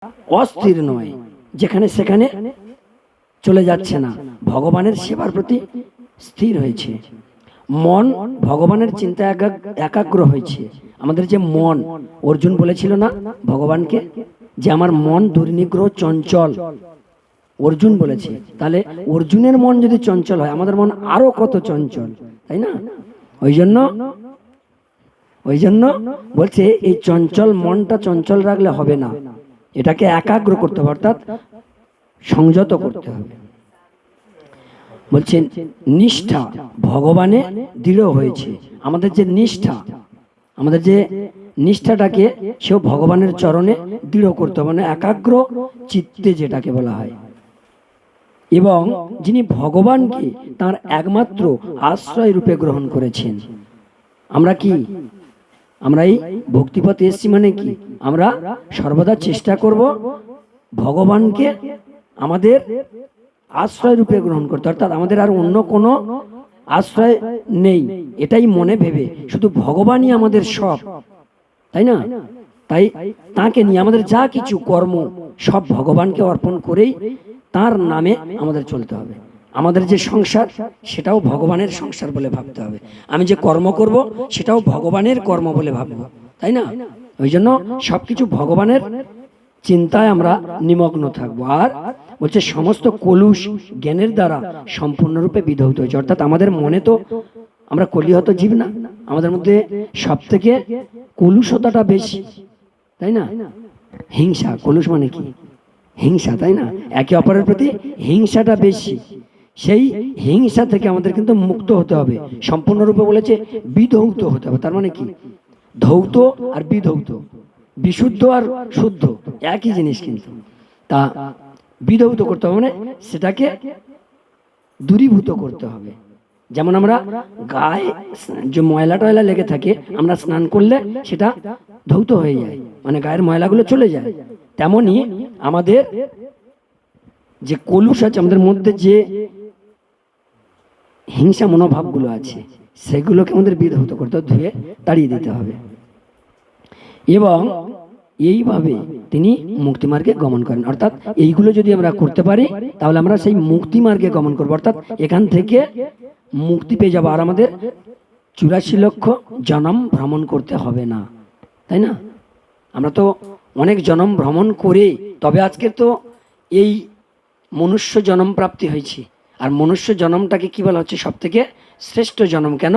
অস্থির নয়, যেখানে সেখানে চলে যাচ্ছে না, ভগবানের সেবার প্রতি স্থির হয়েছে। মন ভগবানের চিন্তা একাগ্র হয়েছে। আমাদের যে মন, অর্জুন বলেছিল না ভগবানকে যে আমার মন দুর্নিগ্রহ চঞ্চল, অর্জুন বলেছে। তাহলে অর্জুনের মন যদি চঞ্চল হয়, আমাদের মন আরো কত চঞ্চল, তাই না? ওই জন্য বলছে এই চঞ্চল মনটা চঞ্চল রাখলে হবে না, এটাকে একাগ্র করতে হবে, অর্থাৎ সংযত করতে হবে। বলছেন নিষ্ঠা ভগবানে দৃঢ় হয়েছে। আমাদের যে নিষ্ঠা, আমাদের যে নিষ্ঠাটাকে সেও ভগবানের চরণে দৃঢ় করতে হবে, মানে একাগ্র চিত্তে যেটাকে বলা হয়। এবং যিনি ভগবানকে তার একমাত্র আশ্রয় রূপে গ্রহণ করেছেন। আমরা কি, আমরা এই ভক্তিপথে এসেছি মানে কি, আমরা সর্বদা চেষ্টা করব ভগবানকে আমাদের আশ্রয় রূপে গ্রহণ করতে, অর্থাৎ আমাদের আর অন্য কোনো আশ্রয় নেই এটাই মনে ভেবে শুধু ভগবানই আমাদের সব, তাই না? তাই তাকে নিয়ে আমাদের যা কিছু কর্ম সব ভগবানকে অর্পণ করেই তার নামে আমাদের চলতে হবে। আমাদের যে সংসার সেটাও ভগবানের সংসার বলে ভাবতে হবে। আমি যে কর্ম করব সেটাও ভগবানের কর্ম বলে ভাববো, তাই না? ওই জন্য সবকিছু ভগবানের চিন্তায় আমরা নিমগ্ন থাকবো। আর বলছে সমস্ত কলুষ জ্ঞানের দ্বারা সম্পূর্ণরূপে বিধৌত হয়েছে, অর্থাৎ আমাদের মনে তো আমরা কলিহত জীব না, আমাদের মধ্যে সব থেকে কলুষতাটা বেশি, তাই না? হিংসা, কলুষ মানে কি? হিংসা, তাই না? একে অপরের প্রতি হিংসাটা বেশি। সেই হিংসা থেকে আমাদের কিন্তু মুক্ত হতে হবে সম্পূর্ণরূপে। বলেছে বিধৌত হতে হবে, তার মানে কি? ধৌত আর বিধৌত, বিশুদ্ধ আর শুদ্ধ একই জিনিস, কিন্তু তা বিধৌত করতে হবে মানে সেটাকে দূরীভূত করতে হবে। যেমন আমরা গায়ে যে ময়লা টয়লা লেগে থাকে, আমরা স্নান করলে সেটা ধৌত হয়ে যায়, মানে গায়ের ময়লাগুলো চলে যায়। তেমনি আমাদের যে কলুষ আছে, আমাদের মধ্যে যে হিংসা মনোভাবগুলো আছে, সেগুলোকে আমাদের বিধৌত করতে, ধুয়ে তাড়িয়ে দিতে হবে। এবং এইভাবে তিনি মুক্তিমার্গে গমন করেন। অর্থাৎ এইগুলো যদি আমরা করতে পারি তাহলে আমরা সেই মুক্তিমার্গে গমন করবো, অর্থাৎ এখান থেকে মুক্তি পেয়ে যাবো। আর আমাদের 84 লক্ষ জনম ভ্রমণ করতে হবে না, তাই না? আমরা তো অনেক জনম ভ্রমণ করে তবে আজকে তো এই মনুষ্য জনম প্রাপ্তি হয়েছে। আর মনুষ্য জনমটাকে কি বলা হচ্ছে? সব থেকে শ্রেষ্ঠ জনম। কেন?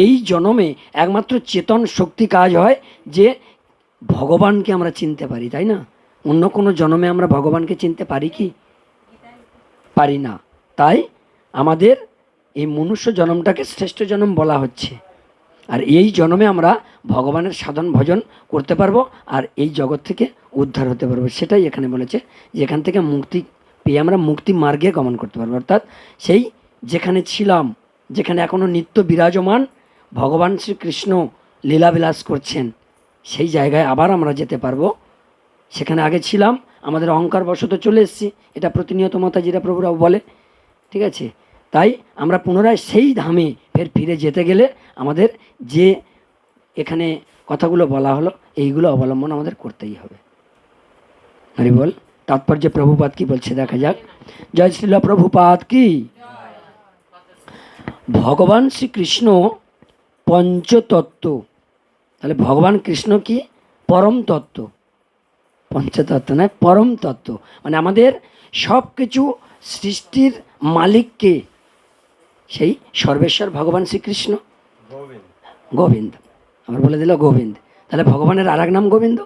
এই জনমে একমাত্র চেতন শক্তি কাজ হয় যে ভগবানকে আমরা চিনতে পারি, তাই না? অন্য কোনো জনমে আমরা ভগবানকে চিনতে পারি কি? পারি না। তাই আমাদের এই মনুষ্য জনমটাকে শ্রেষ্ঠ জনম বলা হচ্ছে। আর এই জনমে আমরা ভগবানের সাধন ভজন করতে পারবো আর এই জগৎ থেকে উদ্ধার হতে পারবো। সেটাই এখানে বলেছে যে এখান থেকে মুক্তি পেয়ে আমরা মুক্তি মার্গে গমন করতে পারবো। অর্থাৎ সেই যেখানে ছিলাম, যেখানে এখনো নিত্য বিরাজমান ভগবান শ্রীকৃষ্ণ লীলাবিলাস করছেন, সেই জায়গায় আবার আমরা যেতে পারবো। সেখানে আগে ছিলাম, আমাদের অহংকার বশত চলে এসেছি, এটা প্রতিনিয়ত মাতাজিরা প্রভুরাও বলে, ঠিক আছে? তাই আমরা পুনরায় সেই ধামে ফিরে যেতে গেলে আমাদের যে এখানে কথাগুলো বলা হলো এইগুলো অবলম্বন আমাদের করতেই হবে। হরি বল। তাৎপর্য প্রভুপাদ কি বলছে দেখা যাক। জয় শ্রীল প্রভুপাদ কি। ভগবান শ্রীকৃষ্ণ পঞ্চতত্ত্ব। তাহলে ভগবান কৃষ্ণ কি? পরম তত্ত্ব। পঞ্চতত্ত্ব নয়, পরম তত্ত্ব। মানে আমাদের সব কিছু সৃষ্টির মালিককে, সেই সর্বেশ্বর ভগবান শ্রীকৃষ্ণ গোবিন্দ। আমার বলে দিল গোবিন্দ। তাহলে ভগবানের আর এক নাম গোবিন্দ,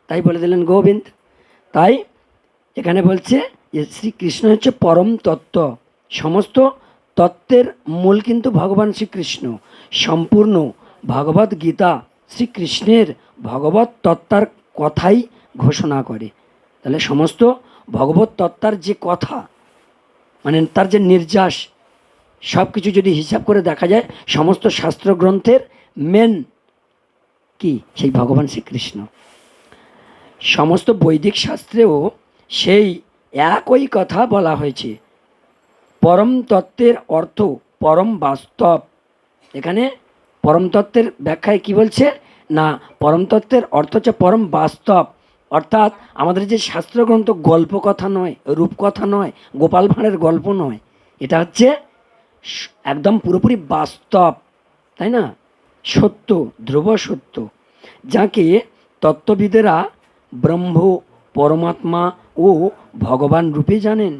তাই বলে দিলেন গোবিন্দ। তাই এখানে বলছে যে শ্রীকৃষ্ণ হচ্ছে পরম তত্ত্ব। সমস্ত তত্ত্বের মূল কিন্তু ভগবান শ্রীকৃষ্ণ। সম্পূর্ণ ভগবদ গীতা শ্রীকৃষ্ণের ভগবত তত্ত্বার কথাই ঘোষণা করে। তাহলে সমস্ত ভগবত তত্ত্বার যে কথা, মানে তার যে নির্যাস, সব কিছু যদি হিসাব করে দেখা যায়, সমস্ত শাস্ত্র গ্রন্থের মেন কি? সেই ভগবান শ্রীকৃষ্ণ। সমস্ত বৈদিক শাস্ত্রেও সেই একই কথা বলা হয়েছে। পরম তত্ত্বের অর্থ পরম বাস্তব। এখানে পরম তত্ত্বের ব্যাখ্যায় কি বলছে না, পরম তত্ত্বের অর্থ হচ্ছে পরম বাস্তব, অর্থাৎ আমাদের যে শাস্ত্রগ্রন্থ গল্প কথা নয়, রূপকথা নয়, গোপাল ভাঁড়ের গল্প নয়, এটা হচ্ছে একদম পুরোপুরি বাস্তব, তাই না? সত্য, ধ্রুব সত্য, যাকে তত্ত্ববিদেরা ব্রহ্ম, পরমাত্মা ও ভগবান রূপে জানেন।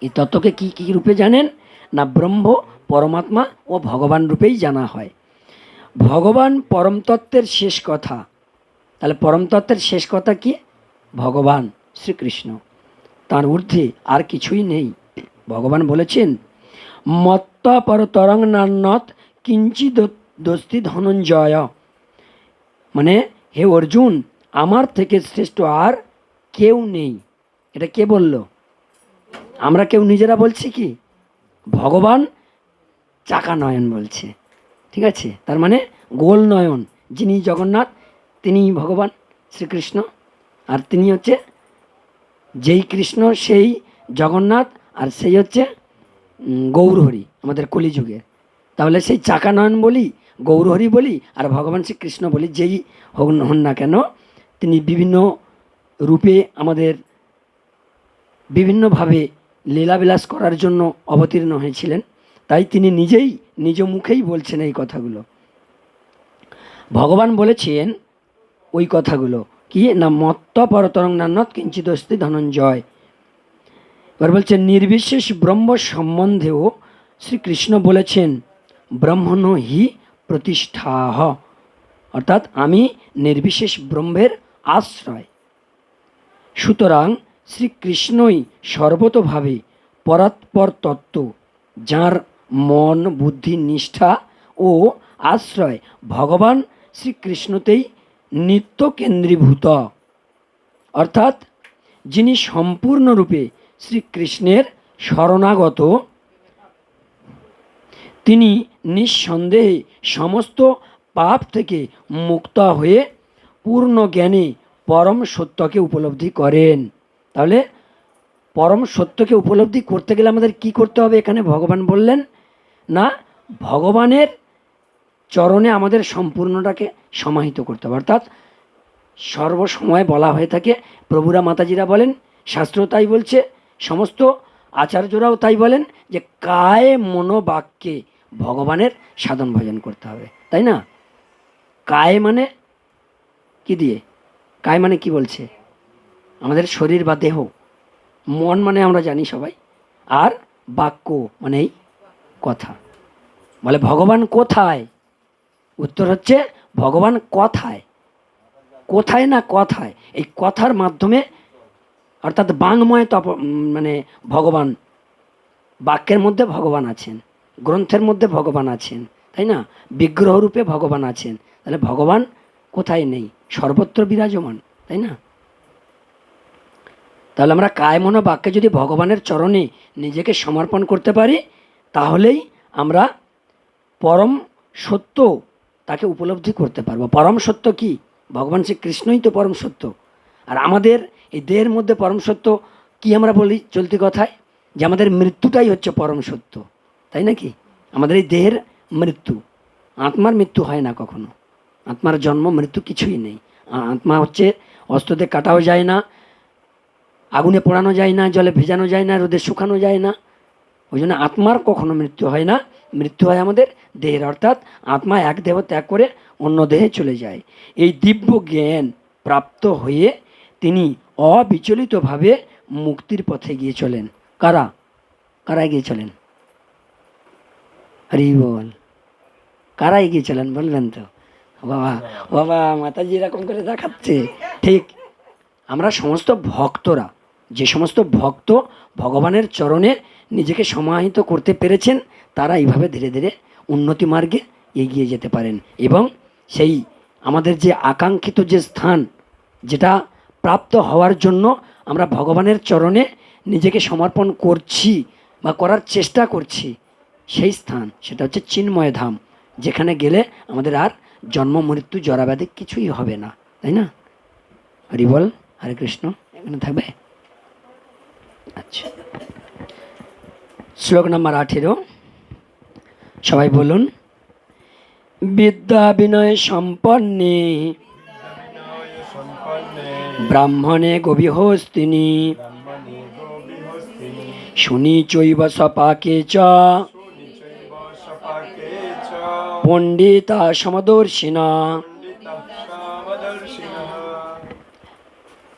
এই তত্ত্বকে কি কি রূপে জানেন না? ব্রহ্ম, পরমাত্মা ও ভগবান রূপেই জানা হয়। ভগবান পরম তত্ত্বের শেষ কথা। তাহলে পরম তত্ত্বের শেষ কথা কি? ভগবান শ্রীকৃষ্ণ, তার ঊর্ধ্বে আর কিছুই নেই। ভগবান বলেছেন, মত্ত পরতরং নান্যত কিঞ্চিদ দস্তি ধনঞ্জয়। মানে হে অর্জুন, আমার থেকে শ্রেষ্ঠ আর কেউ নেই। এটা কে বলল? আমরা কেউ নিজেরা বলছি কি? ভগবান চাকা নয়ন বলছে, ঠিক আছে? তার মানে গোল নয়ন, যিনি জগন্নাথ তিনি ভগবান শ্রীকৃষ্ণ, আর তিনি হচ্ছে যেই কৃষ্ণ সেই জগন্নাথ, আর সেই হচ্ছে গৌরহরি আমাদের কলিযুগে। তাহলে সেই চাকা নয়ন বলি, গৌরহরি বলি, আর ভগবান শ্রীকৃষ্ণ বলি, যেই হন না কেন তিনি বিভিন্ন রূপে আমাদের বিভিন্নভাবে লীলাবিলাস করার জন্য অবতীর্ণ হয়েছিলেন। তাই তিনি নিজেই নিজ মুখেই বলছেন এই কথাগুলো। ভগবান বলেছেন ওই কথাগুলো কি না? মত্ত পরতরং নান্যত কিঞ্চিদস্তি ধনঞ্জয়। এবার বলছেন নির্বিশেষ ব্রহ্ম সম্বন্ধেও শ্রীকৃষ্ণ বলেছেন ব্রহ্মণ হি প্রতিষ্ঠাহ, অর্থাৎ আমি নির্বিশেষ ব্রহ্মের আশ্রয়। সুতরাং শ্রীকৃষ্ণই সর্বতোভাবে পরাৎপর তত্ত্ব, যার মন, বুদ্ধি, নিষ্ঠা ও আশ্রয় ভগবান শ্রীকৃষ্ণতেই নিত্য কেন্দ্রীভূত। অর্থাৎ যিনি সম্পূর্ণরূপে শ্রীকৃষ্ণের শরণাগত, তিনি নিঃসন্দেহে সমস্ত পাপ থেকে মুক্ত হয়ে পূর্ণ জ্ঞানে পরম সত্যকে উপলব্ধি করেন। তাহলে পরম সত্যকে উপলব্ধি করতে গেলে আমাদের কি করতে হবে? এখানে ভগবান বললেন না, ভগবানের চরণে আমাদের সম্পূর্ণটাকে সমাহিত করতে হবে। অর্থাৎ সর্বসময় বলা হয়ে থাকে, প্রভুরা মাতাজিরা বলেন, শাস্ত্র তাই বলছে, সমস্ত আচার্যরাও তাই বলেন যে কায় মনোবাক্যে ভগবানের সাধন ভজন করতে হবে, তাই না? কায় মানে কি দিয়ে? কায় মানে কি বলছে? আমাদের শরীর বা দেহ। মন মানে আমরা জানি সবাই, আর বাক্য মানে এই কথা। বলে ভগবান কোথায়? উত্তর হচ্ছে ভগবান কথায়। কোথায় না কথায়, এই কথার মাধ্যমে, অর্থাৎ বাংময় তপ মানে ভগবান, বাক্যের মধ্যে ভগবান আছেন, গ্রন্থের মধ্যে ভগবান আছেন, তাই না? বিগ্রহ রূপে ভগবান আছেন। তাহলে ভগবান কোথায় নেই? সর্বত্র বিরাজমান, তাই না? তাহলে আমরা কায় মনো বাক্যে যদি ভগবানের চরণে নিজেকে সমর্পণ করতে পারি, তাহলেই আমরা পরম সত্য তাকে উপলব্ধি করতে পারবো। পরম সত্য কি? ভগবান শ্রীকৃষ্ণই তো পরম সত্য। আর আমাদের এই দেহের মধ্যে পরম সত্য কি আমরা বলি চলতি কথায়? যে আমাদের মৃত্যুটাই হচ্ছে পরম সত্য, তাই নাকি? আমাদের এই দেহের মৃত্যু, আত্মার মৃত্যু হয় না কখনো। আত্মার জন্ম মৃত্যু কিছুই নেই। আত্মা হচ্ছে অস্ত্রতে কাটাও যায় না, আগুনে পোড়ানো যায় না, জলে ভেজানো যায় না, রোদে শুকানো যায় না। ওই জন্য আত্মার কখনো মৃত্যু হয় না, মৃত্যু হয় আমাদের দেহের। অর্থাৎ আত্মা এক দেহ ত্যাগ করে অন্য দেহে চলে যায়। এই দিব্য জ্ঞান প্রাপ্ত হয়ে তিনি অবিচলিতভাবে মুক্তির পথে গিয়ে চলেন। কারা কারা এগিয়ে চলেন? হরি বল। কারা এগিয়ে চলেন বলবেন তো? বাবা বাবা মাতাজি এরকম করে দেখাচ্ছে। ঠিক, আমরা সমস্ত ভক্তরা, যে সমস্ত ভক্ত ভগবানের চরণে নিজেকে সমাহিত করতে পেরেছেন, তারা এইভাবে ধীরে ধীরে উন্নতি মার্গে এগিয়ে যেতে পারেন এবং সেই আমাদের যে আকাঙ্ক্ষিত যে স্থান, যেটা প্রাপ্ত হওয়ার জন্য আমরা ভগবানের চরণে নিজেকে সমর্পণ করছি বা করার চেষ্টা করছি, সেই স্থান সেটা হচ্ছে চিন্ময় ধাম, যেখানে গেলে আমাদের আর জন্ম মৃত্যু জরাব্যাধি কিছুই হবে না, তাই না? হরি বল, হরে কৃষ্ণ। এখানে থাকবে। আচ্ছা, শ্লোক নাম্বার 18, সবাই বলুন। বিদ্যা বিনয় সম্পন্নে ব্রাহ্মণে গবিহস্তিনি ব্রাহ্মণে গোবিহস্তিনি শুনি চৈব সপাকে চ শুনিচৈব সপাকে চ পণ্ডিতা সমদর্শিনা। পণ্ডিতঃ সমদর্শিনঃ।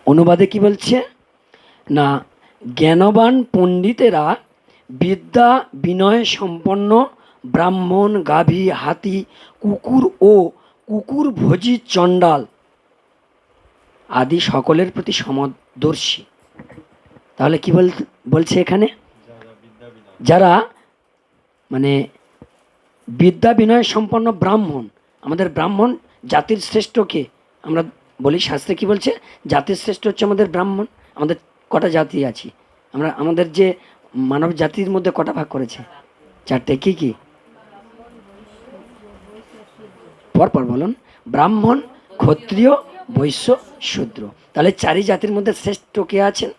অনুবাদে কি বলছে না, জ্ঞানবান পণ্ডিতেরা বিদ্যা বিনয় সম্পন্ন ব্রাহ্মণ, গাভী, হাতি, কুকুর ও কুকুর ভোজী চণ্ডাল আদি সকলের প্রতি সমদর্শী। তাহলে কি বলছে এখানে, যারা বিদ্যা বিনয় যারা মানে বিদ্যা বিনয় সম্পন্ন ব্রাহ্মণ, আমাদের ব্রাহ্মণ জাতির শ্রেষ্ঠকে আমরা বলি, শাস্ত্রে কি বলছে, জাতির শ্রেষ্ঠ হচ্ছে আমাদের ব্রাহ্মণ। আমাদের কটা জাতি আছে, আমাদের যে মানব জাতির মধ্যে কটা ভাগ করেছে, চারটে। কি কি? পরপর বলুন। ব্রাহ্মণ, ক্ষত্রিয়, বৈশ্য, শূদ্র। তাহলে চারি জাতির মধ্যে শ্রেষ্ঠ কে আছেন?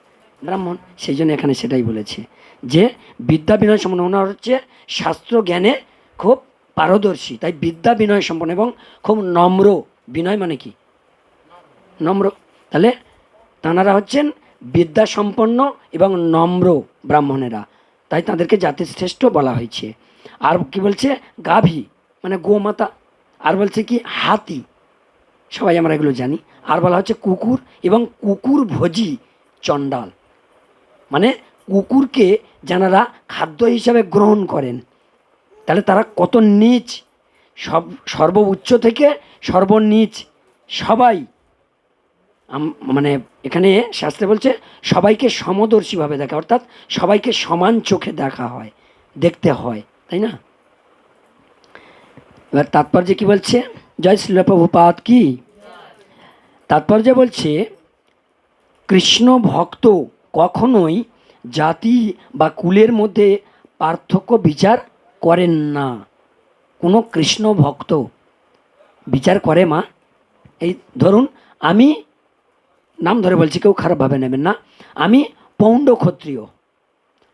ব্রাহ্মণ। সেই জন্য এখানে সেটাই বলেছে যে বিদ্যা বিনয় সম্পন্ন, ওনার হচ্ছে শাস্ত্র জ্ঞানে খুব পারদর্শী, তাই বিদ্যা বিনয় সম্পন্ন এবং খুব নম্র। বিনয় মানে কি? নম্র। তাহলে তাঁরা হচ্ছেন বিদ্যা সম্পন্ন এবং নম্র ব্রাহ্মণেরা, তাই তাদেরকে জাতির শ্রেষ্ঠ বলা হয়েছে। আর কি বলছে? গাভী মানে গোমাতা। আর বলছে কি? হাতি, সবাই আমরা এগুলো জানি। আর বলা হচ্ছে কুকুর এবং কুকুর ভোজী চণ্ডাল, মানে কুকুরকে যারা খাদ্য হিসাবে গ্রহণ করেন, তাহলে তারা কত নীচ, সর্বোচ্চ থেকে সর্বনীচ সবাই। মানে এখানে শাস্ত্রে বলছে সবাইকে সমদর্শীভাবে দেখা, অর্থাৎ সবাইকে সমান চোখে দেখা হয়, দেখতে হয়, তাই না? এবার তাৎপর্য কি বলছে? জয় শ্রীল প্রভুপাদ কি। তাৎপর্য বলছে কৃষ্ণ ভক্ত কখনোই জাতি বা কুলের মধ্যে পার্থক্য বিচার করেন না। কোনো কৃষ্ণ ভক্ত বিচার করে মা, এই ধরুন আমি নাম ধরে বলছি, কেউ খারাপভাবে নেবেন না, আমি পৌণ্ড ক্ষত্রিয়,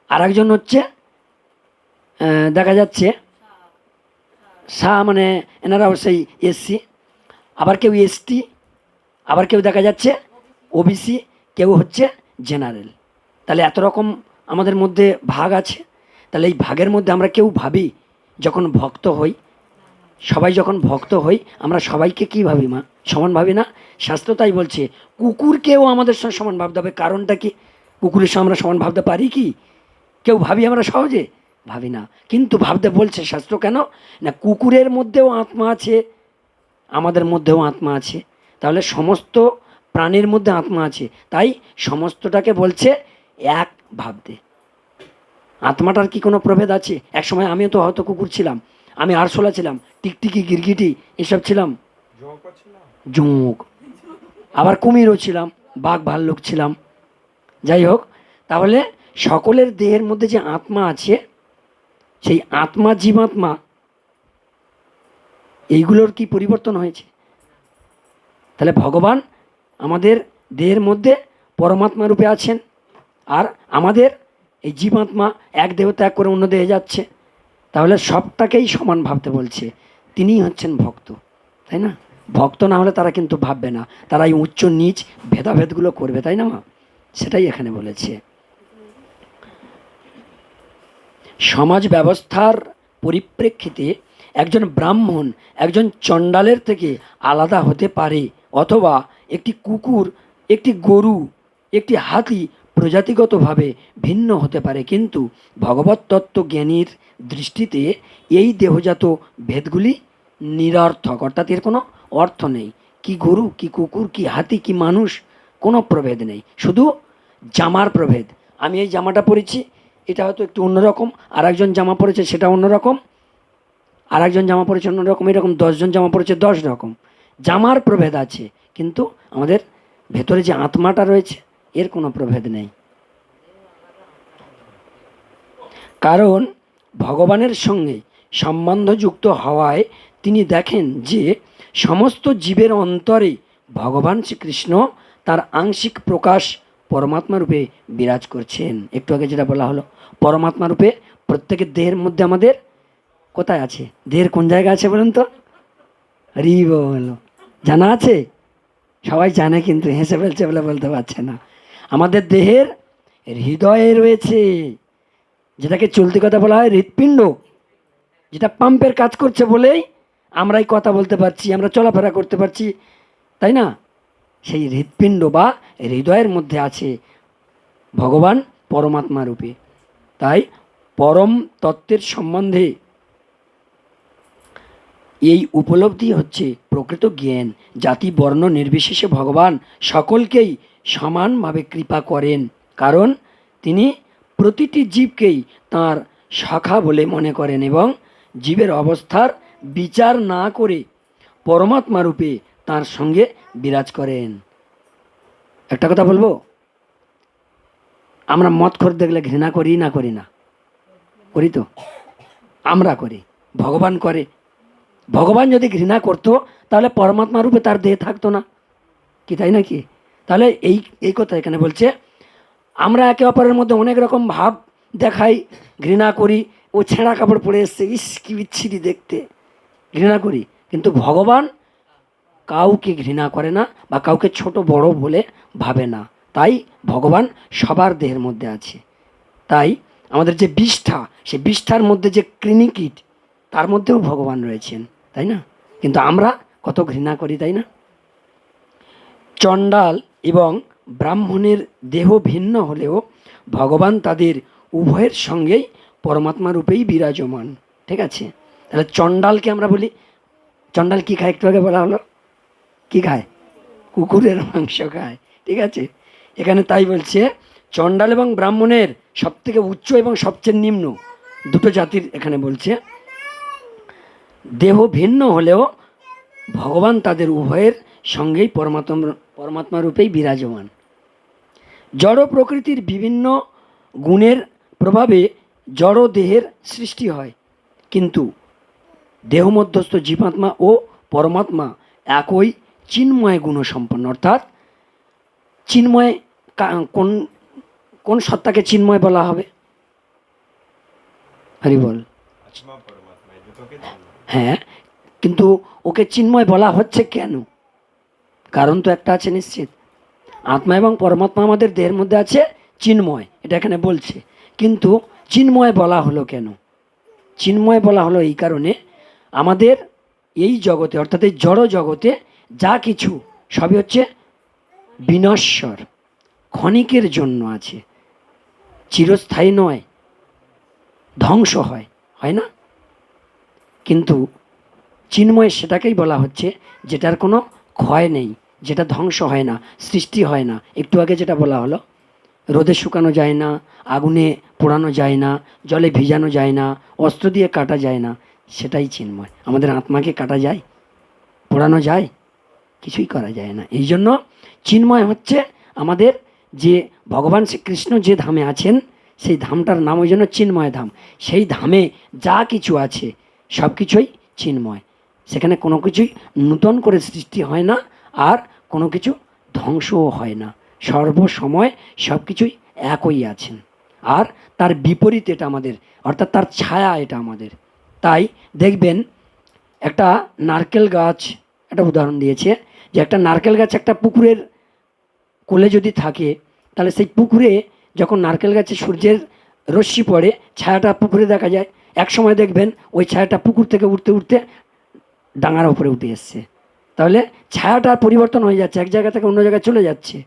আর একজন হচ্ছে দেখা যাচ্ছে শাহ, মানে এনারাও সেই এসসি, আবার কেউ এসটি, আবার কেউ দেখা যাচ্ছে ওবিসি, কেউ হচ্ছে জেনারেল। তাহলে এত রকম আমাদের মধ্যে ভাগ আছে। তাহলে এই ভাগের মধ্যে আমরা কেউ ভাবি যখন ভক্ত হই, সবাই যখন ভক্ত হই, আমরা সবাইকে কী ভাবি মা? সমান ভাবি না? শাস্ত্র তাই বলছে কুকুরকেও আমাদের সঙ্গে সমান ভাবতে হবে। কারণটা কি? কুকুরের সঙ্গে আমরা সমান ভাবতে পারি কি? কেউ ভাবি আমরা সহজে? ভাবি না। কিন্তু ভাবতে বলছে শাস্ত্র। কেন না, কুকুরের মধ্যেও আত্মা আছে, আমাদের মধ্যেও আত্মা আছে, তাহলে সমস্ত প্রাণীর মধ্যে আত্মা আছে, তাই সমস্তটাকে বলছে এক ভাবতে। আত্মাটার কি কোনো প্রভেদ আছে? এক সময় আমিও তো হয়তো কুকুর ছিলাম, আমি আরশোলা ছিলাম, টিকটিকি, গিরগিটি এসব ছিলাম, জোঁক, আবার কুমিরও ছিলাম, বাঘ ভাল্লুক ছিলাম। যাই হোক, তাহলে সকলের দেহের মধ্যে যে আত্মা আছে, সেই আত্মা, জীবাত্মা, এইগুলোর কি পরিবর্তন হয়েছে? তাহলে ভগবান আমাদের দেহের মধ্যে পরমাত্মা রূপে আছেন, আর আমাদের এই জীবাত্মা এক দেহ ত্যাগ করে অন্য দেহে যাচ্ছে। তাহলে সবটাকেই সমান ভাবতে বলছে। তিনিই হচ্ছেন ভক্ত, তাই না? ভক্ত না হলে তারা কিন্তু ভাববে না, তারা এই উচ্চ নিচ ভেদাভেদগুলো করবে, তাই না মা? সেটাই এখানে বলেছে। সমাজ ব্যবস্থার পরিপ্রেক্ষিতে একজন ব্রাহ্মণ একজন চণ্ডালের থেকে আলাদা হতে পারে, অথবা একটি কুকুর, একটি গরু, একটি হাতি প্রজাতিগতভাবে ভিন্ন হতে পারে, কিন্তু ভগবত তত্ত্ব জ্ঞানীর দৃষ্টিতে এই দেহজাত ভেদগুলি নিরর্থক, অর্থাৎ এর কোনো অর্থ নেই। কি গরু, কি কুকুর, কি হাতি, কি মানুষ, কোনো প্রভেদ নেই, শুধু জামার প্রভেদ। আমি এই জামাটা পরেছি, এটা হয়তো একটু অন্যরকম, আর একজন জামা পরেছে সেটা অন্যরকম, আর একজন জামা পরেছে অন্যরকম, এরকম 10জন জামা পরেছে 10 রকম। জামার প্রভেদ আছে, কিন্তু আমাদের ভেতরে যে আত্মাটা রয়েছে এর কোনো প্রভেদ নেই। কারণ ভগবানের সঙ্গে সম্বন্ধযুক্ত হওয়ায় তিনি দেখেন যে সমস্ত জীবের অন্তরে ভগবান শ্রীকৃষ্ণ তার আংশিক প্রকাশ পরমাত্মা রূপে বিরাজ করছেন। একটু আগে যেটা বলা হলো, পরমাত্মা রূপে প্রত্যেকের দেহের মধ্যে আমাদের কোথায় আছে? দেহের কোন জায়গা আছে বলুন তো? হরি বল, জানা আছে? সবাই জানে কিন্তু হেসে ফেলছে বলে বলতে পারছে না। আমাদের দেহের হৃদয়ে রয়েছে, যেটাকে চলতি কথা বলা হয় হৃৎপিণ্ড, যেটা পাম্পের কাজ করছে বলেই আমরাই কথা বলতে পারছি, আমরা চলাফেরা করতে পারছি, তাই না? সেই হৃৎপিণ্ড বা হৃদয়ের মধ্যে আছে ভগবান পরমাত্মা রূপে। তাই পরম তত্ত্বের সম্বন্ধে এই উপলব্ধি হচ্ছে প্রকৃত জ্ঞান। জাতি বর্ণ নির্বিশেষে ভগবান সকলকেই সমানভাবে কৃপা করেন, কারণ তিনি প্রতিটি জীবকেই তাঁর শাখা বলে মনে করেন এবং জীবের অবস্থার বিচার না করে পরমাত্মা রূপে তাঁর সঙ্গে বিরাজ করেন। একটা কথা বলবো, আমরা মদখোর দেখলে ঘৃণা করি না করি না? করি তো, আমরা করি, ভগবান করে। ভগবান যদি ঘৃণা করতো তাহলে পরমাত্মা রূপে তার দেহ থাকতো না, কি তাই নাকি? তাহলে এই এই কথা এখানে বলছে, আমরা একে অপরের মধ্যে অনেক রকম ভাব দেখাই, ঘৃণা করি। ও ছেঁড়া কাপড় পরে এসছে, ইস কি বিচ্ছিরি দেখতে, ঘৃণা করি। কিন্তু ভগবান কাউকে ঘৃণা করে না বা কাউকে ছোট বড় বলে ভাবে না। তাই ভগবান সবার দেহের মধ্যে আছে। তাই আমাদের যে বিষ্ঠা, সে বিষ্ঠার মধ্যে যে কৃমিকীট, তার মধ্যেও ভগবান রয়েছেন, তাই না? কিন্তু আমরা কত ঘৃণা করি, তাই না? চণ্ডাল এবং ব্রাহ্মণের দেহ ভিন্ন হলেও ভগবান তাদের উভয়ের সঙ্গেই পরমাত্মা রূপেই বিরাজমান, ঠিক আছে? তাহলে চণ্ডালকে আমরা বলি, চণ্ডাল কি খায়? একটু আগে বলা হলো, কি খায়? কুকুরের মাংস খায়, ঠিক আছে? এখানে তাই বলছে, চণ্ডাল এবং ব্রাহ্মণের সব থেকে উচ্চ এবং সবচেয়ে নিম্ন দুটো জাতির এখানে বলছে, দেহ ভিন্ন হলেও ভগবান তাদের উভয়ের সঙ্গেই পরমাত্মা রূপেই বিরাজমান। জড় প্রকৃতির বিভিন্ন গুণের প্রভাবে জড় দেহের সৃষ্টি হয়, কিন্তু দেহমধ্যস্থ জীবাত্মা ও পরমাত্মা একই চিন্ময় গুণসম্পন্ন। অর্থাৎ চিন্ময়, কোন কোন সত্তাকে চিন্ময় বলা হবে? হরি বল। আত্মা পরমাত্মা এই দুটোকে চিনব। হ্যাঁ, কিন্তু ওকে চিন্ময় বলা হচ্ছে কেন? কারণ তো একটা আছে নিশ্চিত। আত্মা এবং পরমাত্মা আমাদের দেহের মধ্যে আছে চিন্ময়, এটা এখানে বলছে। কিন্তু চিন্ময় বলা হলো কেন? চিন্ময় বলা হলো এই কারণে, আমাদের এই জগতে অর্থাৎ এই জড় জগতে যা কিছু সবই হচ্ছে বিনশ্বর, ক্ষণিকের জন্য আছে, চিরস্থায়ী নয়, ধ্বংস হয়, হয় না? কিন্তু চিন্ময় সেটাকেই বলা হচ্ছে যেটার কোনো ক্ষয় নেই, যেটা ধ্বংস হয় না, সৃষ্টি হয় না। একটু আগে যেটা বলা হলো, রোদে শুকানো যায় না, আগুনে পোড়ানো যায় না, জলে ভিজানো যায় না, অস্ত্র দিয়ে কাটা যায় না, সেটাই চিন্ময়। আমাদের আত্মাকে কাটা যায়, পোড়ানো যায়? কিছুই করা যায় না। এই জন্য চিন্ময় হচ্ছে আমাদের যে ভগবান শ্রীকৃষ্ণ যে ধামে আছেন, সেই ধামটার নাম ওই জন্য চিন্ময় ধাম। সেই ধামে যা কিছু আছে সব কিছুই চিন্ময়, সেখানে কোনো কিছুই নূতন করে সৃষ্টি হয় না, আর কোনো কিছু ধ্বংসও হয় না। সর্বসময় সব কিছুই একই আছেন, আর তার বিপরীত এটা আমাদের, অর্থাৎ তার ছায়া এটা আমাদের। তাই দেখবেন একটা নারকেল গাছ, একটা উদাহরণ দিয়েছে, যে একটা নারকেল গাছ একটা পুকুরের কোলে যদি থাকে, তাহলে সেই পুকুরে যখন নারকেল গাছে সূর্যের রশ্মি পড়ে, ছায়াটা পুকুরে দেখা যায়। এক সময় দেখবেন ওই ছায়াটা পুকুর থেকে উঠতে উঠতে ডাঙার উপরে উঠে এসছে। তাহলে ছায়াটার পরিবর্তন হয়ে যাচ্ছে, এক জায়গা থেকে অন্য জায়গায় চলে যাচ্ছে,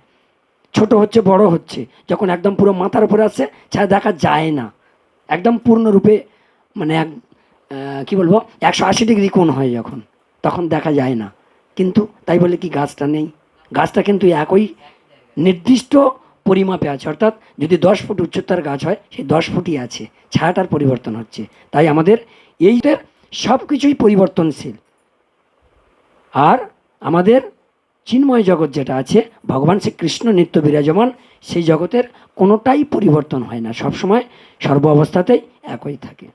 ছোট হচ্ছে, বড় হচ্ছে। যখন একদম পুরো মাথার উপরে আসছে, ছায়া দেখা যায় না, একদম পূর্ণরূপে, মানে কি বলবো, 180 ডিগ্রি কোণ হয় যখন, তখন দেখা যায় না। কিন্তু তাই বলে কি গাছটা নেই? গাছটা কিন্তু একই নির্দিষ্ট পরিমাপে আছে, অর্থাৎ যদি 10 ফুট উচ্চতার গাছ হয়, সেই 10 ফুটই আছে, ছায়াটার পরিবর্তন হচ্ছে। তাই আমাদের এইটার সব কিছুই পরিবর্তনশীল। আর আমাদের চিন্ময় জগৎ যেটা আছে, ভগবান শ্রীকৃষ্ণ নিত্য বিরাজমান, সেই জগতের কোনোটাই পরিবর্তন হয় না, সবসময় সর্ব অবস্থাতেই একই থাকে।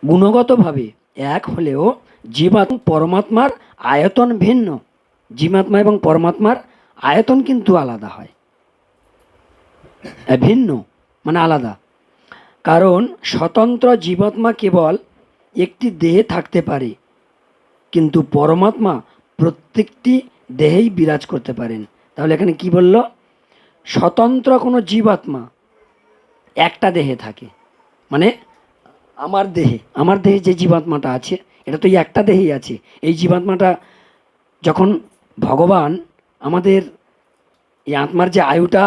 গুণগতভাবে এক হলেও জীবাত্মা পরমাত্মার আয়তন ভিন্ন। জীবাত্মা এবং পরমাত্মার আয়তন কিন্তু আলাদা হয়, ভিন্ন মানে আলাদা। কারণ স্বতন্ত্র জীবাত্মা কেবল একটি দেহে থাকতে পারে, কিন্তু পরমাত্মা প্রত্যেকটি দেহেই বিরাজ করতে পারেন। তাহলে এখানে কি বলল? স্বতন্ত্র কোনো জীবাত্মা একটা দেহে থাকে, মানে আমার দেহে যে জীবাত্মাটা আছে এটা তো এই একটা দেহেই আছে। এই জীবাত্মাটা যখন ভগবান আমাদের এই আত্মার যে আয়ুটা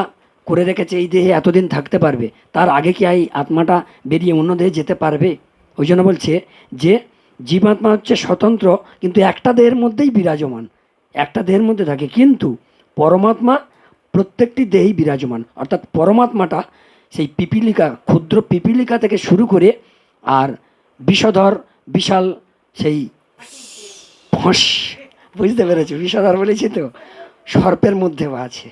করে রেখেছে এই দেহে এতদিন থাকতে পারবে, তার আগে কি এই আত্মাটা বেরিয়ে অন্য দেহে যেতে পারবে? ওই জন্য বলছে যে জীবাত্মা হচ্ছে স্বতন্ত্র, কিন্তু একটা দেহের মধ্যেই বিরাজমান, একটা দেহের মধ্যে থাকে, কিন্তু পরমাত্মা প্রত্যেকটি দেহেই বিরাজমান। অর্থাৎ পরমাত্মাটা সেই পিপীলিকা, ক্ষুদ্র পিপীলিকা থেকে শুরু করে আর বিষধর বিশাল সেই ফস, বুঝতে পেরেছি, বিষধর বলেছি তো, সর্পের মধ্যেও আছে।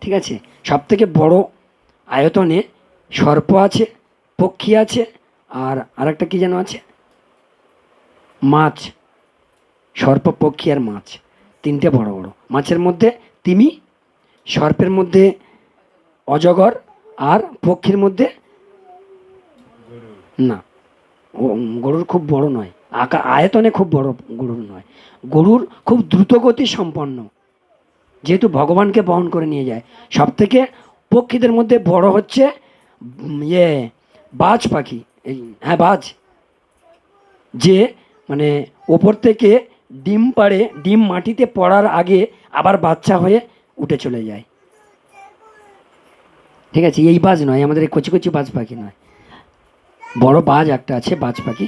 ঠিক আছে, সব থেকে বড় আয়তনে সর্প আছে, পক্ষী আছে, আর আরেকটা কি যেন আছে, মাছ। সর্প, পক্ষী আর মাছ, তিনটে বড় বড়। মাছের মধ্যে তিমি, সর্পের মধ্যে অজগর, আর পক্ষীর মধ্যে না, গরুর খুব বড় নয়, আয়তনে খুব বড় গরুর নয়, গরুর খুব দ্রুতগতি সম্পন্ন, যেহেতু ভগবানকে বহন করে নিয়ে যায়। সব থেকে পক্ষীদের মধ্যে বড় হচ্ছে বাজ পাখি, এই হ্যাঁ বাজ, যে মানে ওপর থেকে ডিম পাড়ে, ডিম মাটিতে পড়ার আগে আবার বাচ্চা হয়ে উঠে চলে যায়। ঠিক আছে, এই বাজ নয়, আমাদের এই কচি কচি বাজ পাখি নয়, বড় বাজ একটা আছে, বাজ পাখি।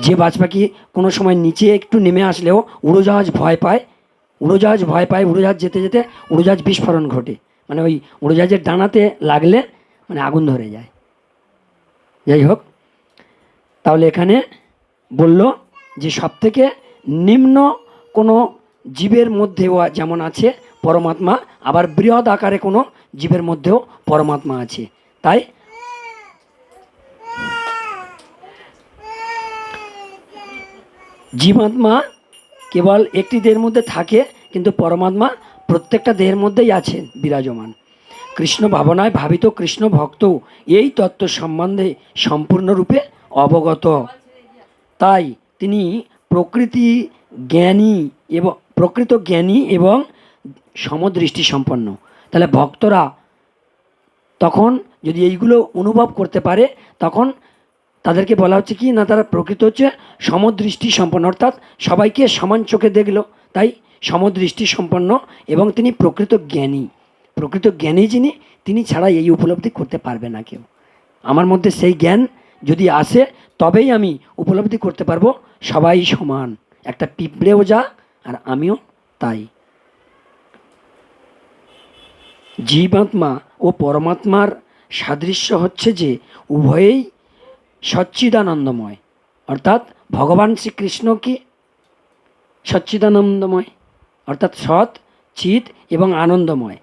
যে বাজ পাখি কোনো সময় নিচে একটু নেমে আসলেও উড়োজাহাজ ভয় পায়, উড়োজাহাজ যেতে যেতে উড়োজাহাজ বিস্ফোরণ ঘটে, মানে ওই উড়োজাহাজের ডানাতে লাগলে মানে আগুন ধরে যায়। যাই হোক, তাহলে এখানে বলল যে সব থেকে নিম্ন কোনো জীবের মধ্যেও যেমন আছে পরমাত্মা, আবার বৃহৎ আকারে কোনো জীবের মধ্যেও পরমাত্মা আছে। তাই জীবাত্মা কেবল একটি দেহের মধ্যে থাকে, কিন্তু পরমাত্মা প্রত্যেকটা দেহের মধ্যেই আছেন বিরাজমান। কৃষ্ণ ভাবনায় ভাবিত কৃষ্ণ ভক্ত এই তত্ত্ব সম্বন্ধে সম্পূর্ণরূপে অবগত। তাই তিনি প্রকৃত জ্ঞানী এবং সমদৃষ্টি সম্পন্ন। তাহলে ভক্তরা তখন যদি এইগুলো অনুভব করতে পারে, তখন তাদেরকে বলা হচ্ছে কি না, তারা প্রকৃত হচ্ছে সমদৃষ্টি সম্পন্ন, অর্থাৎ সবাইকে সমান চোখে দেখলো, তাই সমদৃষ্টি সম্পন্ন, এবং তিনি প্রকৃত জ্ঞানী যিনি, তিনি ছাড়া এই উপলব্ধি করতে পারবে না কেউ। আমার মধ্যে সেই জ্ঞান যদি আসে তবেই আমি উপলব্ধি করতে পারবো সবাই সমান, একটা পিঁপড়েও যা আর আমিও তাই। জীবাত্মা ও পরমাত্মার সাদৃশ্য হচ্ছে যে উভয়েই সচ্চিদানন্দময়, অর্থাৎ ভগবান শ্রীকৃষ্ণ কি সচ্চিদানন্দময়, অর্থাৎ সৎ, চিৎ এবং আনন্দময়।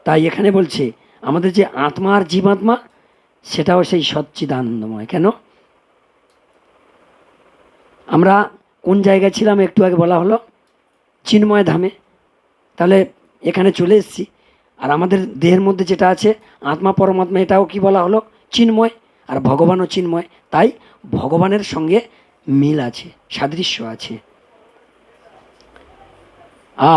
তাই এখানে বলছে আমাদের যে আত্মা আর জীবাত্মা সেটাও সেই সচ্চিদানন্দময়। কেন? আমরা কোন জায়গায় ছিলাম একটু আগে বলা হলো, চিন্ময় ধামে। তাহলে এখানে চলে এসেছি, আর আমাদের দেহের মধ্যে যেটা আছে আত্মা পরমাত্মা, এটাও কি বলা হলো, চিন্ময়, আর ভগবানও চিন্ময়। তাই ভগবানের সঙ্গে মিল আছে, সাদৃশ্য আছে।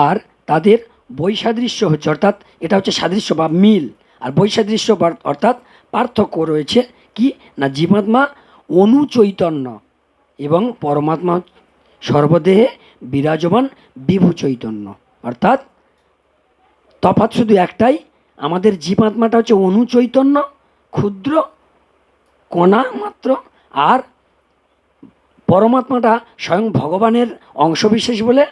আর তাদের বৈসাদৃশ্য হচ্ছে, অর্থাৎ এটা হচ্ছে সাদৃশ্য বা মিল, আর বৈসাদৃশ্য অর্থাৎ পার্থক্য রয়েছে কি না, জীবাত্মা অনুচৈতন্য এবং পরমাত্মা সর্বদেহে বিরাজমান বিভু চৈতন্য। অর্থাৎ তফাৎ শুধু একটাই, আমাদের জীবাত্মাটা হচ্ছে অনুচৈতন্য, ক্ষুদ্র কণা মাত্র, আর পরমাত্মাটা স্বয়ং ভগবানের অংশবিশেষ বলে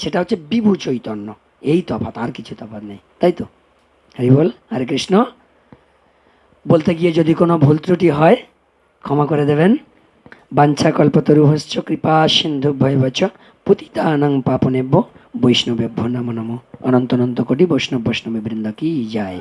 সেটা হচ্ছে বিভু চৈতন্য। এই তফাৎ, আর কিছু তফাৎ নেই, তাই তো? হরি বল, হরে কৃষ্ণ। বলতে গিয়ে যদি কোনো ভুল ত্রুটি হয় ক্ষমা করে দেবেন। বাঞ্ছা কল্পতরুভশ্চ কৃপা সিন্ধুভ্যৈবচ পতিতানাং পাপনেভ্যো বৈষ্ণবেভ্যো নমো নমো। অনন্ত অনন্ত কোটি বৈষ্ণব বৈষ্ণবী বৃন্দ কি যায়।